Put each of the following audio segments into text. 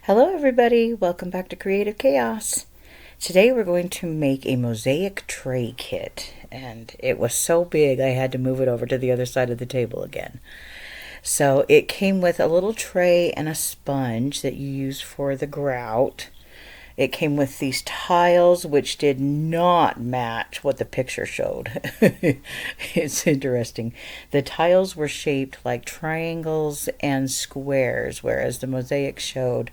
Hello everybody, welcome back to Creative Chaos. Today we're going to make a mosaic tray kit, and it was so big I had to move it over to the other side of the table again. So it came with a little tray and a sponge that you use for the grout. It came with these tiles which did not match what the picture showed. It's interesting. The tiles were shaped like triangles and squares, whereas the mosaic showed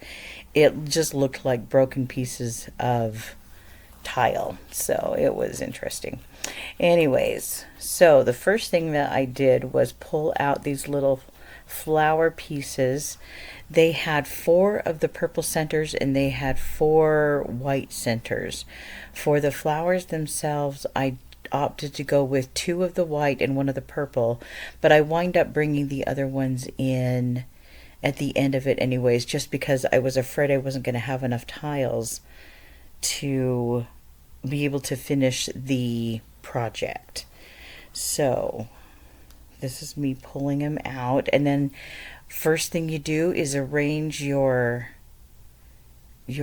it just looked like broken pieces of tile. So it was interesting. Anyways, so the first thing that I did was pull out these little flower pieces. They had 4 of the purple centers and they had 4 white centers. For the flowers themselves, I opted to go with 2 of the white and 1 of the purple, but I wind up bringing the other ones in at the end of it anyways, just because I was afraid I wasn't going to have enough tiles to be able to finish the project. So this is me pulling them out, and then first thing you do is arrange your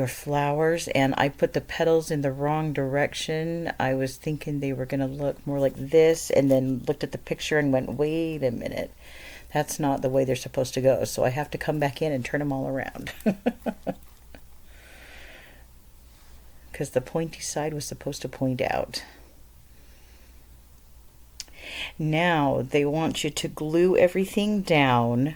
flowers, and I put the petals in the wrong direction. I was thinking they were going to look more like this, and then looked at the picture and went, wait a minute, that's not the way they're supposed to go. So I have to come back in and turn them all around. Because the pointy side was supposed to point out. Now they want you to glue everything down.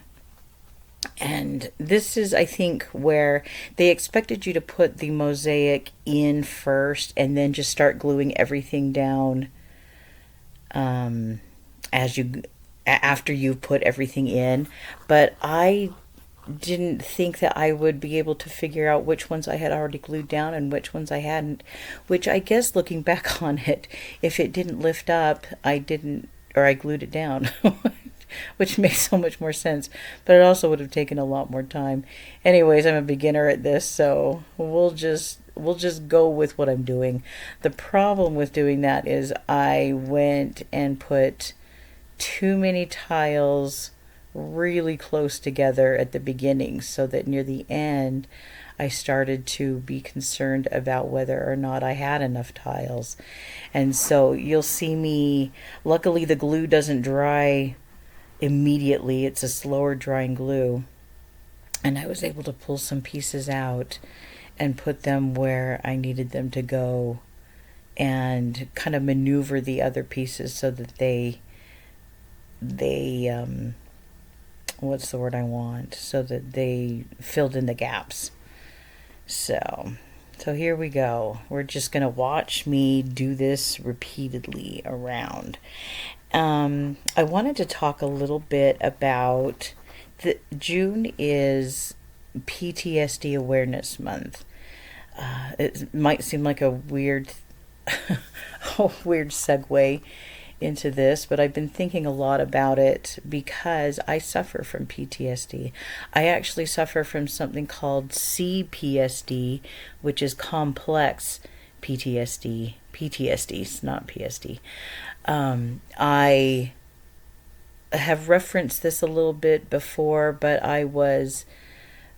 And this is, I think, where they expected you to put the mosaic in first and then just start gluing everything down after you've put everything in. But I didn't think that I would be able to figure out which ones I had already glued down and which ones I hadn't, which I guess looking back on it, if it didn't lift up, I glued it down. Which makes so much more sense, but it also would have taken a lot more time. Anyways, I'm a beginner at this, so we'll just go with what I'm doing. The problem with doing that is I went and put too many tiles really close together at the beginning, so that near the end I started to be concerned about whether or not I had enough tiles. And so you'll see me, luckily the glue doesn't dry immediately, it's a slower drying glue, and I was able to pull some pieces out and put them where I needed them to go, and kind of maneuver the other pieces so that they what's the word I want, so that they filled in the gaps. So here we go. We're just gonna watch me do this repeatedly around. I wanted to talk a little bit about June is PTSD Awareness Month. It might seem like a weird segue into this, but I've been thinking a lot about it because I suffer from PTSD. I actually suffer from something called CPTSD, which is complex PTSD. PTSD, not PSD. I have referenced this a little bit before, but I was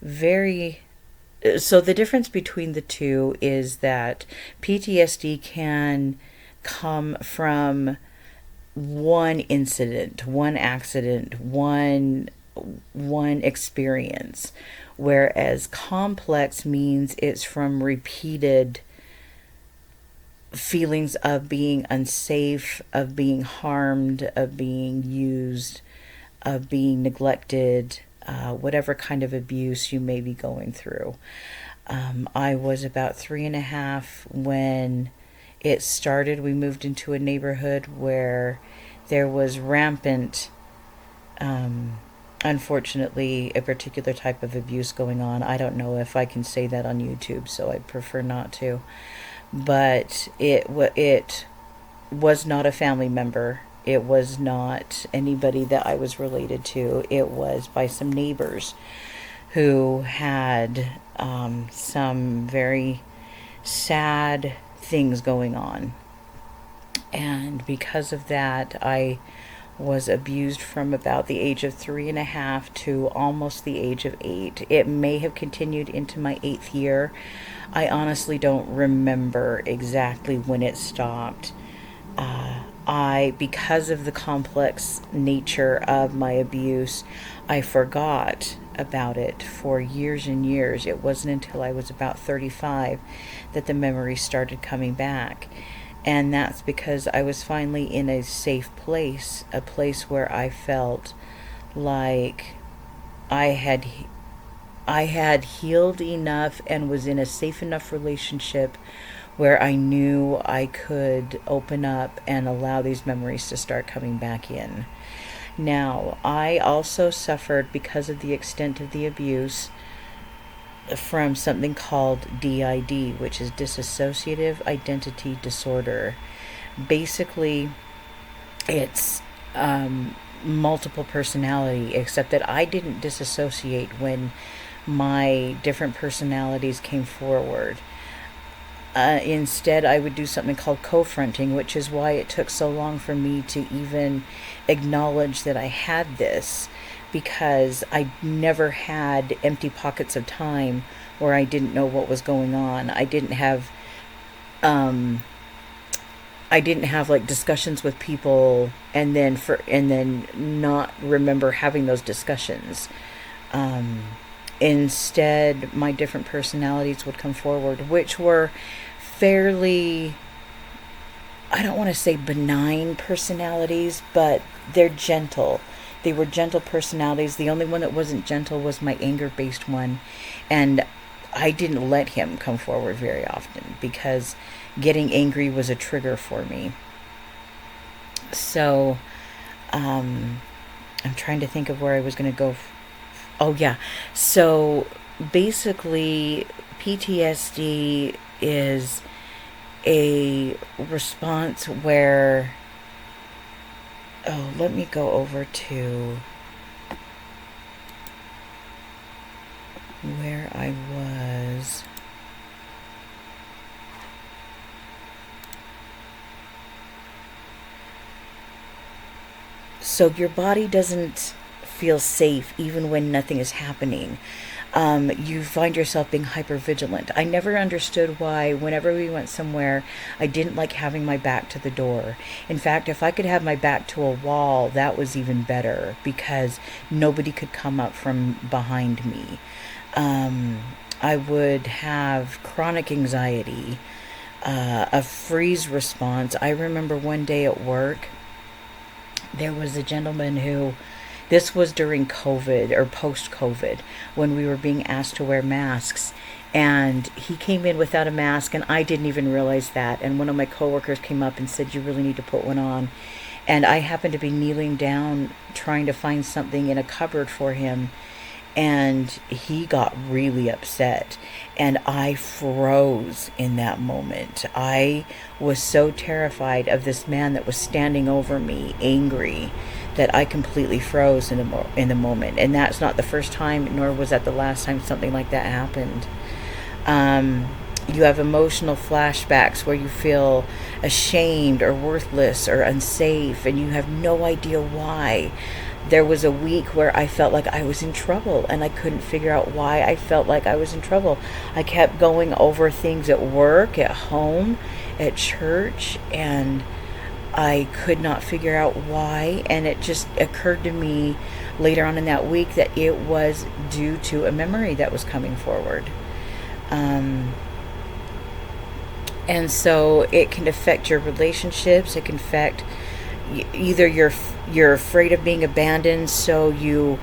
so the difference between the two is that PTSD can come from one incident, one accident, one experience, whereas complex means it's from repeated feelings of being unsafe, of being harmed, of being used, of being neglected, whatever kind of abuse you may be going through. I was about 3.5 when it started. We moved into a neighborhood where there was rampant, unfortunately, a particular type of abuse going on. I don't know if I can say that on YouTube, so I prefer not to. But it was not a family member. It was not anybody that I was related to. It was by some neighbors who had some very sad things going on. And because of that, I was abused from about the age of 3.5 to almost the age of 8. It may have continued into my 8th year. I honestly don't remember exactly when it stopped. Because of the complex nature of my abuse, I forgot about it for years and years. It wasn't until I was about 35 that the memories started coming back. And that's because I was finally in a safe place, a place where I felt like I had I had healed enough and was in a safe enough relationship where I knew I could open up and allow these memories to start coming back in. Now, I also suffered, because of the extent of the abuse, from something called DID, which is dissociative identity disorder. Basically, it's multiple personality, except that I didn't disassociate when my different personalities came forward. Instead, I would do something called co-fronting, which is why it took so long for me to even acknowledge that I had this, because I never had empty pockets of time where I didn't know what was going on. I didn't have like discussions with people and then not remember having those discussions. Instead, my different personalities would come forward, which were fairly, I don't want to say benign personalities, but they're gentle. They were gentle personalities. The only one that wasn't gentle was my anger-based one, and I didn't let him come forward very often because getting angry was a trigger for me. So, I'm trying to think of where I was going to go. Oh, yeah. So, basically, PTSD is a response where... Oh, let me go over to where I was. So your body doesn't feel safe even when nothing is happening. You find yourself being hypervigilant. I never understood why, whenever we went somewhere, I didn't like having my back to the door. In fact, if I could have my back to a wall, that was even better, because nobody could come up from behind me. I would have chronic anxiety, a freeze response. I remember one day at work, there was a gentleman who... This was during COVID or post-COVID, when we were being asked to wear masks. And he came in without a mask, and I didn't even realize that. And one of my coworkers came up and said, "You really need to put one on." And I happened to be kneeling down trying to find something in a cupboard for him. And he got really upset. And I froze in that moment. I was so terrified of this man that was standing over me, angry, that I completely froze in the moment. And that's not the first time, nor was that the last time something like that happened. You have emotional flashbacks where you feel ashamed or worthless or unsafe, and you have no idea why. There was a week where I felt like I was in trouble, and I couldn't figure out why I felt like I was in trouble. I kept going over things at work, at home, at church, and I could not figure out why. And it just occurred to me later on in that week that it was due to a memory that was coming forward. And so it can affect your relationships. It can affect... Either you're afraid of being abandoned, so you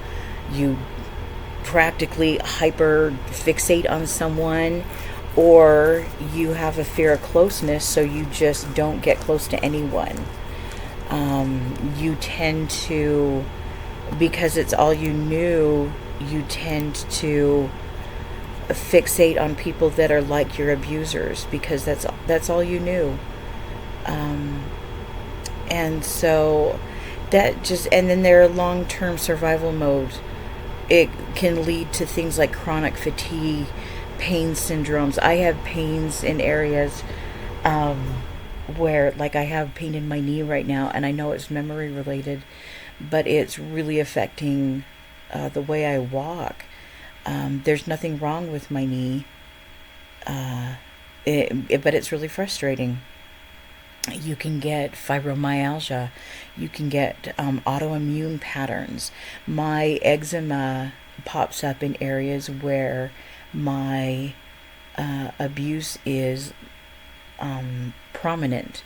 practically hyper fixate on someone, or you have a fear of closeness, so you just don't get close to anyone. You tend to, because it's all you knew, you tend to fixate on people that are like your abusers, because that's all you knew. And so that just... And then there are long-term survival modes. It can lead to things like chronic fatigue, pain syndromes. I have pains in areas where, like, I have pain in my knee right now, and I know it's memory related, but it's really affecting the way I walk. There's nothing wrong with my knee, but it's really frustrating. You can get fibromyalgia. You can get autoimmune patterns. My eczema pops up in areas where my abuse is prominent,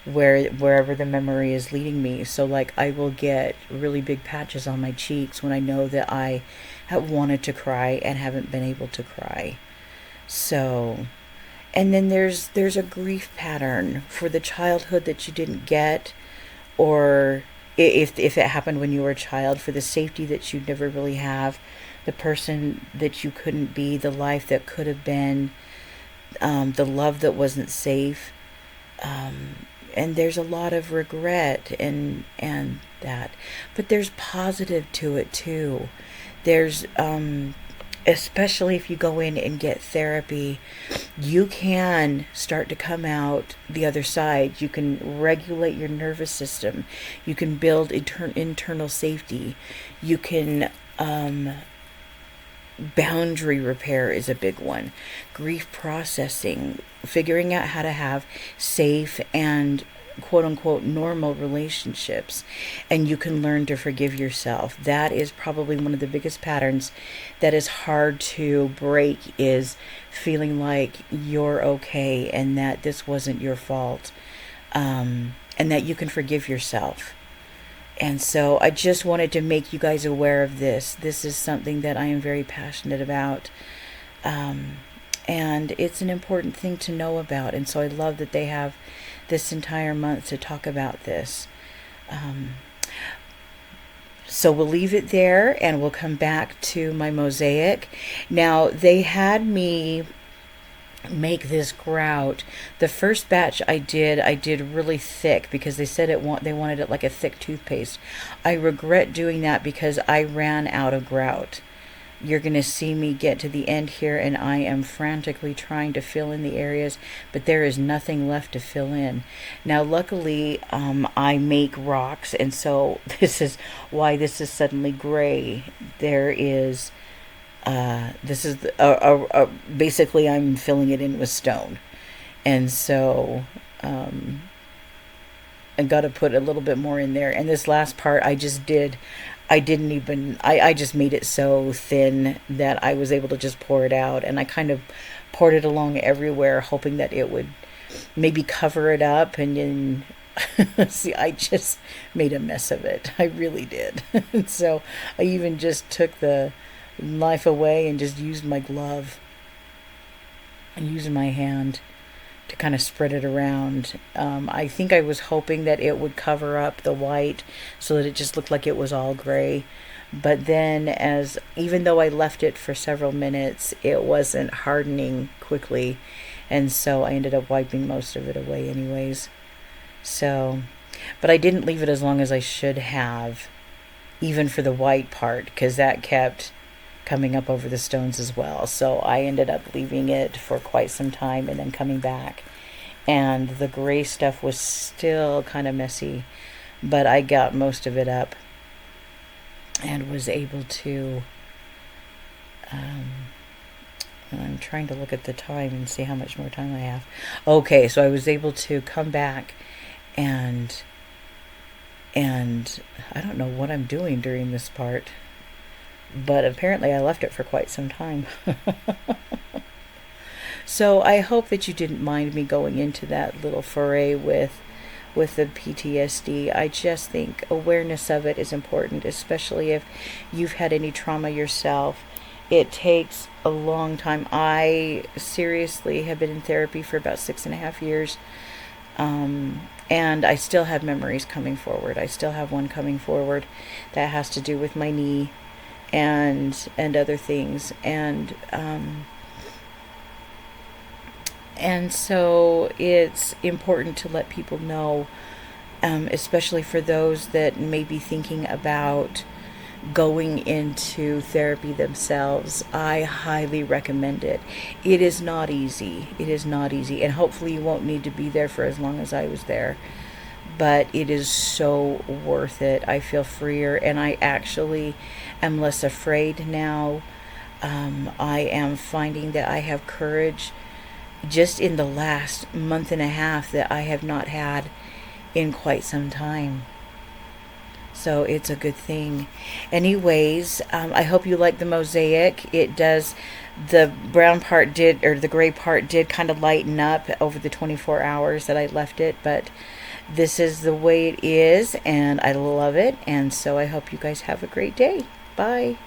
wherever the memory is leading me. So, like, I will get really big patches on my cheeks when I know that I have wanted to cry and haven't been able to cry. So, and then there's a grief pattern for the childhood that you didn't get, or if it happened when you were a child, for the safety that you never really have, the person that you couldn't be, the life that could have been, the love that wasn't safe. And there's a lot of regret and that, but there's positive to it too. There's especially if you go in and get therapy, you can start to come out the other side. You can regulate your nervous system. You can build internal safety. You can boundary repair is a big one. Grief processing, figuring out how to have safe and quote unquote normal relationships, and you can learn to forgive yourself. That is probably one of the biggest patterns that is hard to break, is feeling like you're okay and that this wasn't your fault, and that you can forgive yourself. And so I just wanted to make you guys aware of this. This is something that I am very passionate about. And it's an important thing to know about. And so I love that they have this entire month to talk about this. So we'll leave it there and we'll come back to my mosaic. Now, they had me make this grout. The first batch I did really thick because they said they wanted it like a thick toothpaste. I regret doing that because I ran out of grout. You're going to see me get to the end here and I am frantically trying to fill in the areas, but there is nothing left to fill in. Now, luckily, I make rocks, and so this is why this is suddenly gray. There is this is basically I'm filling it in with stone, and so I got to put a little bit more in there. And this last part I just made it so thin that I was able to just pour it out, and I kind of poured it along everywhere, hoping that it would maybe cover it up. And then see, I just made a mess of it. I really did. And so I even just took the knife away and just used my glove and using my hand to kind of spread it around. I think I was hoping that it would cover up the white so that it just looked like it was all gray. But then, even though I left it for several minutes, it wasn't hardening quickly, and so I ended up wiping most of it away anyways. So, but I didn't leave it as long as I should have, even for the white part, because that kept coming up over the stones as well. So I ended up leaving it for quite some time and then coming back, and the gray stuff was still kind of messy, but I got most of it up and was able to I'm trying to look at the time and see how much more time I have. Okay, so I was able to come back and I don't know what I'm doing during this part, but apparently I left it for quite some time. So I hope that you didn't mind me going into that little foray with the PTSD. I just think awareness of it is important, especially if you've had any trauma yourself. It takes a long time. I seriously have been in therapy for about 6.5 years, and I still have memories coming forward. I still have one coming forward that has to do with my knee and other things, and so it's important to let people know, especially for those that may be thinking about going into therapy themselves, I highly recommend it. It is not easy. It is not easy. And hopefully you won't need to be there for as long as I was there. But it is so worth it. I feel freer, and I actually am less afraid now. I am finding that I have courage just in the last month and a half that I have not had in quite some time. So it's a good thing. Anyways, I hope you like the mosaic. It does, the brown part did, or the gray part did kind of lighten up over the 24 hours that I left it, but this is the way it is, and I love it. And so I hope you guys have a great day. Bye.